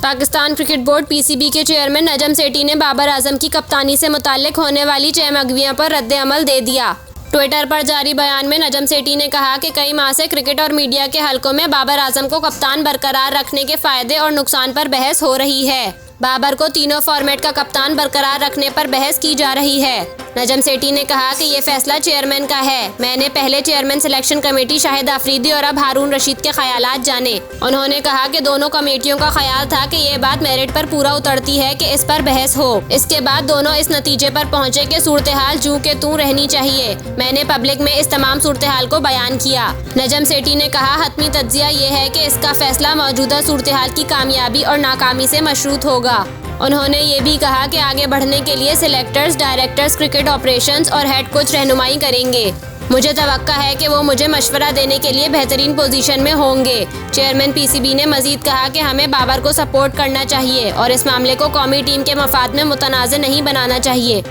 Pakistan cricket board PCB के chairman Najam Sethi ने बाबर आजम की कप्तानी से मुताल्लिक होने वाली चहमगवियों पर रद्द-ए-अमल दे दिया। ट्विटर पर जारी बयान में नजम सेठी ने कहा कि कई माह से क्रिकेट और मीडिया के हलकों में बाबर आजम को कप्तान बरकरार रखने के फायदे और नुकसान पर बहस हो रही है। बाबर को तीनों फॉर्मेट का कप्तान बरकरार रखने पर बहस की जा रही है। नजम सेठी ने कहा कि ये फैसला चेयरमैन का है। मैंने पहले chairman selection committee Shahid Afridi और अब हारून रशीद के ख्यालात जाने। उन्होंने कहा कि दोनों कमेटियों का ख्याल था कि ये बात मेरिट पर पूरा उतरती है कि इस पर बहस हो। इसके बाद दोनों इस नतीजे पर पहुंचे कि सूरत हाल जूं के तूं रहनी चाहिए। मैंने पब्लिक में इस तमाम सूरत हाल को बयान किया। नजम सेठी ने कहा, हतमी तज्जिया ये है कि इसका फैसला मौजूदा सूरत हाल की कामयाबी और नाकामी से मशरूत होगा। उन्होंने ये भी कहा कि आगे बढ़ने के लिए सिलेक्टर्स, डायरेक्टर्स, क्रिकेट ऑपरेशंस और हेड कोच रहनुमाई करेंगे। मुझे तवक्का है कि वो मुझे मशवरा देने के लिए बेहतरीन पोजीशन में होंगे। चेयरमैन पीसीबी ने मजीद कहा कि हमें बाबर को सपोर्ट करना चाहिए और इस मामले को कौमी टीम के मफाद में मुतनाज़ नहीं बनाना चाहिए।